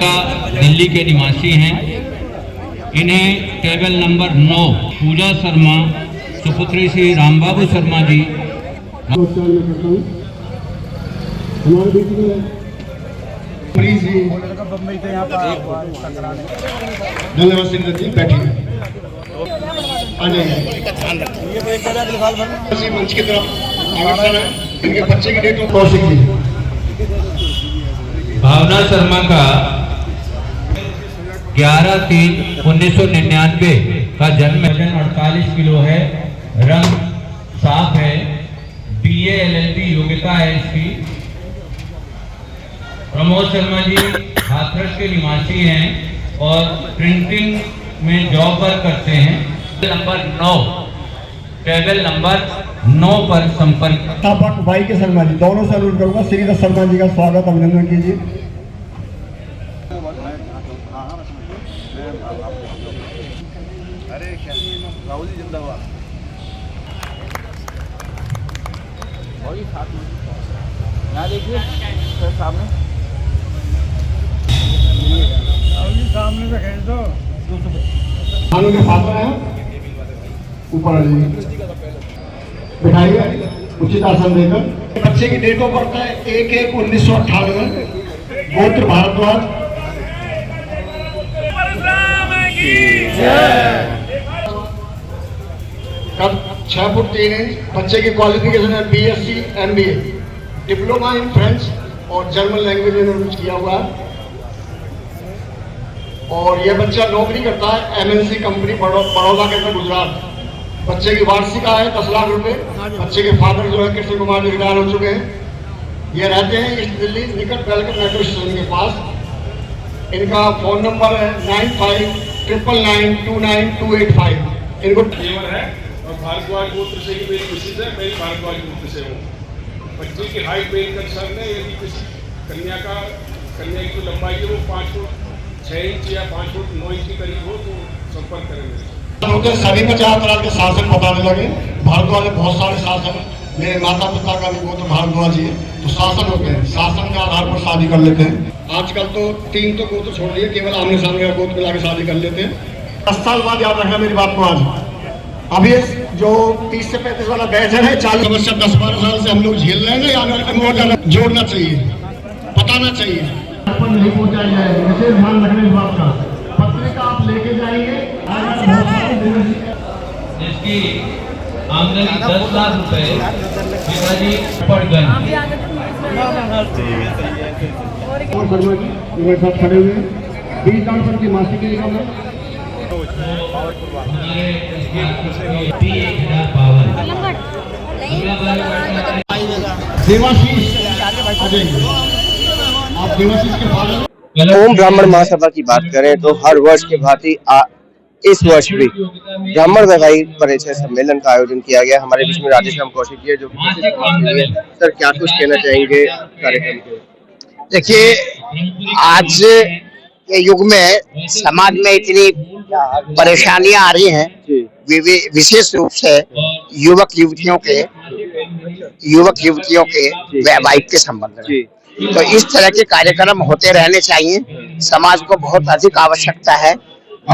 का दिल्ली के निवासी हैं। इन्हें टेबल नंबर 9 पूजा शर्मा सुपुत्री श्री रामबाबू शर्मा जी। हमारे बीच में धन्यवाद सिंह जी, बैठिए आ जाइए मंच की तरफ। इनके बच्चे की डेट ऑफ कौशिक जी। भावना शर्मा का 11/3/1999 का जन्म, वजन 48 किलो है, रंग साफ है, BA LLB योग्यता है इसकी। प्रमोद शर्मा जी हाथरस के निवासी हैं और प्रिंटिंग में जॉब वर्क करते हैं। टेबल नंबर 9 पर संपर्क। भाई के शर्मा जी, दोनों से अनुरोध करूंगा श्रीदत्त शर्मा जी का स्वागत अभिनंदन कीजिए। अरे क्या राहुल जी जिंदाबाद। यहाँ देखिए सर सामने, सामने से खींच दो। खानों के फादर हैं, ऊपर आ जाइए, बिठाइए उचित आसन देकर। बच्चे की डेट ऑफ बर्थ है 1/1/1998, गोत्र भारद्वाज। कद 6 फुट 3 इंच। बच्चे की क्वालिफिकेशन है BSc MBA, diploma in French और जर्मन लैंग्वेज इन्होंने किया हुआ है। और यह बच्चा नौकरी करता है MNC कंपनी बड़ौदा के अंदर, गुजरात। बच्चे की वार्षिक आय है 10 लाख रुपए। बच्चे के फादर जो है कृष्ण कुमार जी रिटायर हो चुके हैं। ये रहते हैं ईस्ट दिल्ली निकट वेलकम मेट्रो स्टेशन के पास। इनका फोन नंबर है 9599929285। इनको देवर है और भारद्वाज गोत्र से ही मेरी मिसेज है, मेरी भारद्वाज गोत्र से हूँ। बच्चे की हाइट मेन कंसर्न है। यदि किसी कन्या की जो लंबाई है वो 5 फुट 6 इंच या 5 फुट 9 इंच के करीब हो तो संपर्क करेंगे। सभी में चार तरह के शासन बताने लगे। भारद्वाज में बहुत सारे शासन, मेरे माता पिता का भी गोत्र भारद्वाज ही है, तो शासन होते हैं। शासन के आधार पर शादी कर लेते हैं। आजकल तो 3 तो गोत्र छोड़ दिए, केवल आमने सामने का गोत्र मिला के शादी कर लेते हैं। 10 साल बाद याद रखना मेरी बात को। आज अभी जो 30 से 35 वाला बैच है 40 समस्या 10-12 साल से हम लोग झेल रहे हैं। आने वाले जोड़ना चाहिए, बताना चाहिए, नहीं पहुंचाई जाएगी। विशेष ध्यान रखने इस बात का। पत्रिका आप लेके जाएंगे, जिसकी आमदनी 10 लाख रुपए, पिताजी पड़ गए। और शर्मा जी मेरे साथ खड़े हुए हैं। 20 लाख की मासिक इनकम है। देवाशीष आप देवाशीष के फादर। ओम ब्राह्मण महासभा की बात करें तो हर वर्ष के भांति इस वर्ष भी ब्राह्मण वैवाहिक परिचय सम्मेलन का आयोजन किया गया। हमारे बीच में राजेश राम कौशिक जी जो सर क्या कुछ कहना चाहेंगे कार्यक्रम के? देखिए, आज के युग में समाज में इतनी परेशानियां आ रही हैं, विशेष रूप से युवक युवतियों के वैवाहिक के संबंध में। तो इस तरह के कार्यक्रम होते रहने चाहिए। समाज को बहुत अधिक आवश्यकता है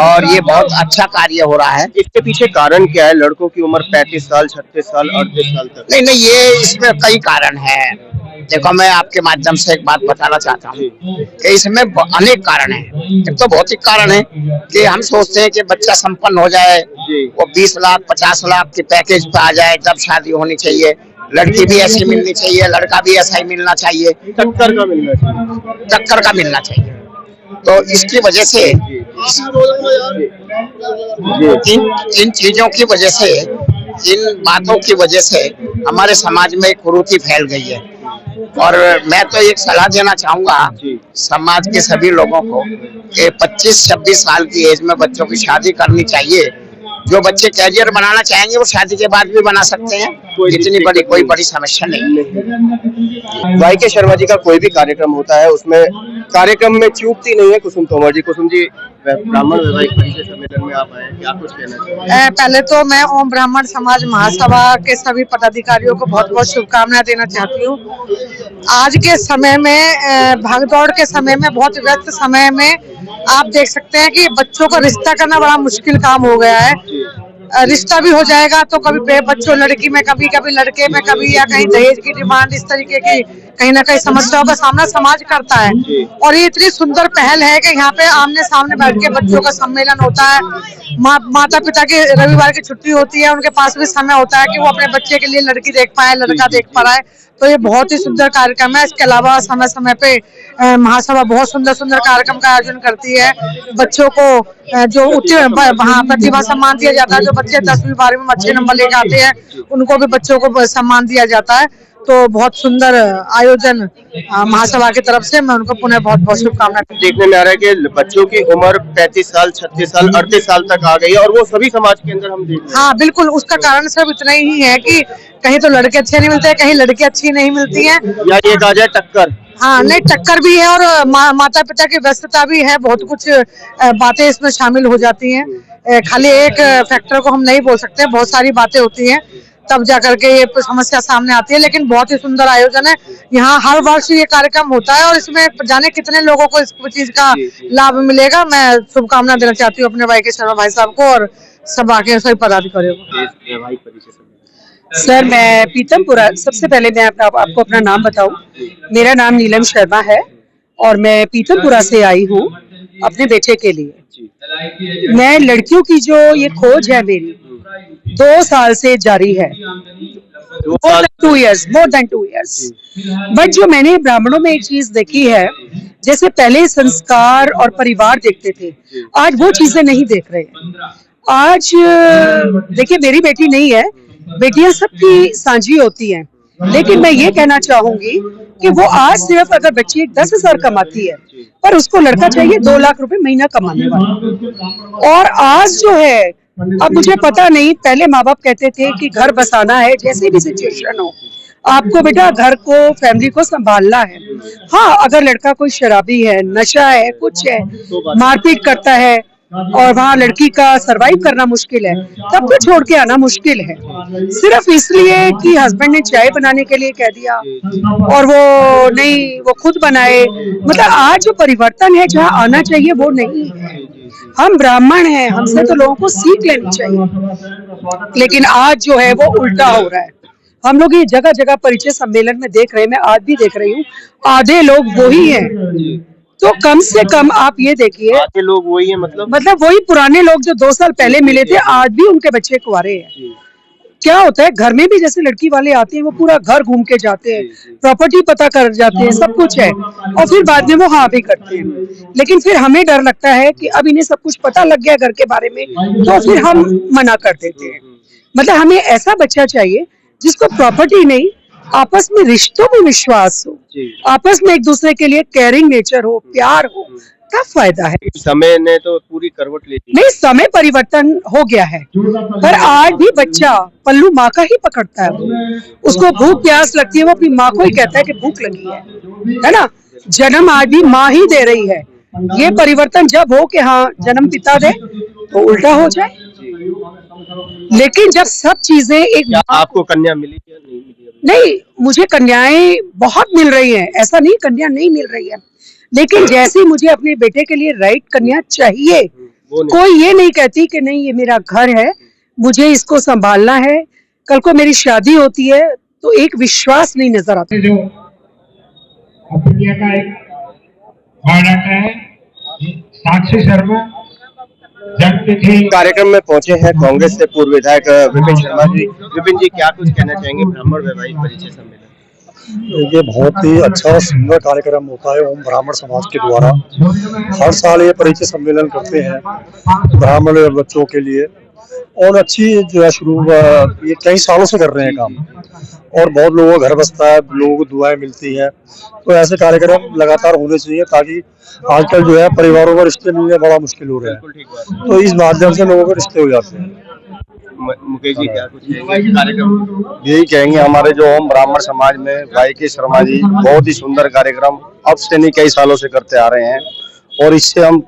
और ये बहुत अच्छा कार्य हो रहा है। इसके पीछे कारण क्या है? लड़कों की उम्र 35 साल 36 साल 38 साल तक। नहीं, ये इसमें कई कारण हैं। देखो, मैं आपके माध्यम से एक बात बताना चाहता हूँ कि इसमें अनेक कारण हैं। एक तो भौतिक कारण है कि हम सोचते हैं कि बच्चा संपन्न हो जाए, वो 20 लाख 50 लाख के पैकेज पे आ जाए तब शादी होनी चाहिए। लड़की भी ऐसी मिलनी चाहिए, लड़का भी ऐसा ही मिलना चाहिए, टक्कर का मिलना चाहिए। तो इसकी वजह से इन चीजों की वजह से, इन बातों की वजह से हमारे समाज में कुरीति फैल गई है। और मैं तो एक सलाह देना चाहूंगा समाज के सभी लोगों को कि 25-26 साल की एज में बच्चों की शादी करनी चाहिए। जो बच्चे कैरियर बनाना चाहेंगे वो शादी के बाद भी बना सकते हैं, इतनी कोई बड़ी समस्या नहीं है। भाई के शर्मा जी का कोई भी कार्यक्रम होता है उसमें कार्यक्रम में चूकती नहीं है कुसुम तोमर जी। कुसुम जी, ब्राह्मण वैवाहिक परिचय सम्मेलन में आप आए, क्या कुछ कहना चाहिए? पहले तो मैं ओम ब्राह्मण समाज महासभा के सभी पदाधिकारियों को बहुत बहुत शुभकामनाएं देना चाहती हूँ। आज के समय में भागदौड़ के समय में, बहुत व्यस्त समय में आप देख सकते हैं कि बच्चों का रिश्ता करना बड़ा मुश्किल काम हो गया है। रिश्ता भी हो जाएगा तो कभी बच्चों लड़की में, कभी कभी लड़के में, कभी या कहीं दहेज की डिमांड, इस तरीके की कहीं ना कहीं समस्याओं का सामना समाज करता है। और ये इतनी सुंदर पहल है कि यहाँ पे आमने सामने बैठ के बच्चों का सम्मेलन होता है। माता पिता की रविवार की छुट्टी होती है, उनके पास भी समय होता है कि वो अपने बच्चे के लिए लड़की देख पाए, लड़का देख पाए। तो ये बहुत ही सुंदर कार्यक्रम है। इसके अलावा समय समय पे महासभा बहुत सुंदर सुंदर कार्यक्रम का आयोजन करती है। बच्चों को जो वहाँ प्रतिभा सम्मान दिया जाता है। जो बच्चे 10वीं 12वीं में अच्छे नंबर लेकर आते हैं, उनको भी बच्चों को सम्मान दिया जाता है। तो बहुत सुंदर आयोजन महासभा की तरफ से, मैं उनको पुनः बहुत बहुत शुभकामनाएं। देखने में आ रहा है कि बच्चों की उम्र 35 साल, 36 साल, 38 साल तक आ गई है और वो सभी समाज के अंदर हम देख रहे हैं। हाँ बिल्कुल, उसका कारण सिर्फ इतना ही है कि कहीं तो लड़के अच्छे नहीं मिलते, कहीं लड़की अच्छी नहीं मिलती है, या ये कहा जाए टक्कर। हाँ नहीं, टक्कर भी है और माता पिता की व्यस्तता भी है। बहुत कुछ बातें इसमें शामिल हो जाती हैं। खाली एक फैक्टर को हम नहीं बोल सकते, बहुत सारी बातें होती हैं, तब जाकर के ये समस्या सामने आती है। लेकिन बहुत ही सुंदर आयोजन है। यहाँ हर वर्ष ये कार्यक्रम होता है और इसमें जाने कितने लोगों को इस चीज का लाभ मिलेगा। मैं शुभकामना देना चाहती हूँ अपने भाई के शर्मा भाई साहब को और सभा के सभी पदाधिकारियों को। सर, मैं पीतमपुरा, सबसे पहले मैं आपको अपना नाम बताऊं। मेरा नाम नीलम शर्मा है और मैं पीतमपुरा से आई हूँ अपने बेटे के लिए। मैं लड़कियों की जो ये खोज है मेरी 2 साल से जारी है, मोर देन 2 years। बट जो मैंने ब्राह्मणों में एक चीज देखी है, जैसे पहले संस्कार और परिवार देखते थे, आज वो चीजें नहीं देख रहे हैं। आज देखिए, मेरी बेटी नहीं है, बेटियां सबकी साझी होती हैं, लेकिन मैं ये कहना चाहूंगी कि वो आज सिर्फ अगर बच्ची 10,000 कमाती है, पर उसको लड़का चाहिए 2 लाख रुपए महीना कमाने वाला। और आज जो है, अब मुझे पता नहीं, पहले माँ बाप कहते थे कि घर बसाना है, जैसे भी सिचुएशन हो, आपको बेटा घर को, फैमिली को संभालना है। हाँ, अगर लड़का कोई शराबी है, नशा है, कुछ है, मारपीट करता है और वहाँ लड़की का सरवाइव करना मुश्किल है, तब तो छोड़ के आना मुश्किल है। सिर्फ इसलिए कि हस्बैंड ने चाय बनाने के लिए कह दिया और वो नहीं, वो खुद बनाए। मतलब आज जो परिवर्तन है, जहाँ आना चाहिए वो नहीं है। हम ब्राह्मण हैं, हमसे तो लोगों को सीख लेनी चाहिए, लेकिन आज जो है वो उल्टा हो रहा है। हम लोग ये जगह जगह परिचय सम्मेलन में देख रहे हैं, मैं आज भी देख रही हूँ, आधे लोग वही हैं। तो कम से कम आप ये देखिए, आधे लोग वही है, मतलब वही पुराने लोग जो 2 साल पहले मिले थे, आज भी उनके बच्चे कुंवारे हैं। क्या होता है, घर में भी जैसे लड़की वाले आते हैं, वो पूरा घर घूम के जाते हैं, प्रॉपर्टी पता कर जाते हैं, सब कुछ है, और फिर बाद में वो हाँ भी करते हैं। लेकिन फिर हमें डर लगता है कि अब इन्हें सब कुछ पता लग गया घर के बारे में, तो फिर हम मना कर देते हैं। मतलब हमें ऐसा बच्चा चाहिए जिसको प्रॉपर्टी नहीं, आपस में रिश्तों में विश्वास हो, आपस में एक दूसरे के लिए केयरिंग नेचर हो, प्यार हो, तब फायदा है। समय ने तो पूरी करवट ले ली। नहीं, समय परिवर्तन हो गया है, पर आज भी बच्चा पल्लू माँ का ही पकड़ता है। उसको भूख प्यास लगती है, वो अपनी माँ को ही कहता है कि भूख लगी है ना। जन्म आज भी माँ ही दे रही है। ये परिवर्तन जब हो कि हाँ जन्म पिता दे, तो उल्टा हो जाए। लेकिन जब सब चीजें एक, आपको कन्या मिली या नहीं मिली? नहीं, मुझे कन्याएं बहुत मिल रही हैं, ऐसा नहीं कन्या नहीं मिल रही है, लेकिन जैसे मुझे अपने बेटे के लिए राइट कन्या चाहिए, कोई ये नहीं कहती कि नहीं ये मेरा घर है, मुझे इसको संभालना है, कल को मेरी शादी होती है तो एक विश्वास नहीं नजर आता। जो का एक बायोडाटा है, साक्षी शर्मा कार्यक्रम में पहुंचे हैं कांग्रेस से पूर्व विधायक विपिन शर्मा जी। विपिन जी, क्या कुछ कहना चाहेंगे ब्राह्मण वैवाहिक परिचय सम्मेलन? ये बहुत ही अच्छा सुंदर कार्यक्रम होता है ओम ब्राह्मण समाज के द्वारा। हर साल ये परिचय सम्मेलन करते हैं ब्राह्मण बच्चों के लिए, और अच्छी जो है शुरू ये कई सालों से कर रहे हैं काम, और बहुत लोगों का घर बसता है, लोगों को दुआएं मिलती हैं। तो ऐसे कार्यक्रम लगातार होने चाहिए, ताकि आजकल जो है परिवारों को रिश्ते मिलने बड़ा मुश्किल हो रहा है, तो इस माध्यम से लोगों के रिश्ते हो जाते हैं। मुकेश जी, क्या कुछ कार्यक्रम? यही कहेंगे, हमारे जो ओम ब्राह्मण समाज में भाई के शर्मा जी बहुत ही सुंदर कार्यक्रम अब से नहीं कई सालों से करते आ रहे हैं, और इससे हम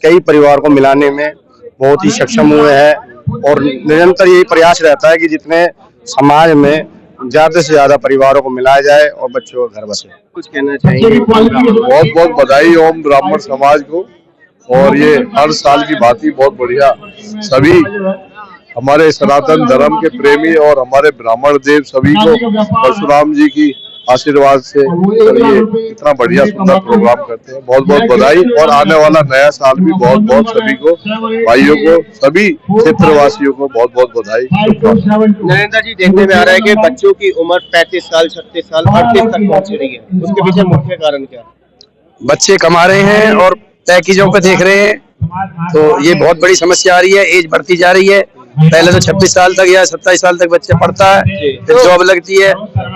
कई परिवार को मिलाने में बहुत ही सक्षम हुए हैं और निरंतर यही प्रयास रहता है कि जितने समाज में ज्यादा से ज्यादा परिवारों को मिलाया जाए और बच्चों का घर बसे। कुछ कहना चाहिए? बहुत बहुत बधाई ओम ब्राह्मण समाज को, और ये हर साल की भांति बहुत बढ़िया सभी हमारे सनातन धर्म के प्रेमी और हमारे ब्राह्मण देव सभी को परशुराम जी की आशीर्वाद से ये इतना बढ़िया सुंदर प्रोग्राम करते हैं। बहुत बहुत बधाई, और आने वाला नया साल भी बहुत बहुत सभी को, भाइयों को, सभी क्षेत्रवासियों को बहुत बहुत बधाई। नरेंद्र जी, देखने में आ रहा है कि बच्चों की उम्र 35 साल, 36 साल, 38 तक पहुंच रही है, उसके पीछे मुख्य कारण क्या? बच्चे कमा रहे हैं और पैकेजों पे देख रहे हैं, तो ये बहुत बड़ी समस्या आ रही है। एज बढ़ती जा रही है। पहले तो 26 साल तक या 27 साल तक बच्चा पढ़ता है, फिर जॉब लगती है,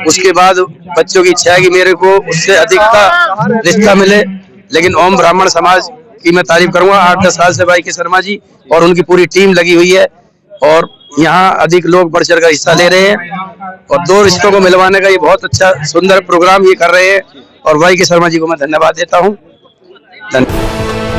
उसके बाद बच्चों की इच्छा है कि मेरे को उससे अधिक का रिश्ता मिले। लेकिन ओम ब्राह्मण समाज की मैं तारीफ करूंगा, 8-10 साल से भाई के शर्मा जी और उनकी पूरी टीम लगी हुई है, और यहाँ अधिक लोग बढ़ चढ़ कर हिस्सा ले रहे हैं, और दो रिश्तों को मिलवाने का ये बहुत अच्छा सुंदर प्रोग्राम ये कर रहे हैं, और भाई के शर्मा जी को मैं धन्यवाद देता हूँ। धन्यवाद।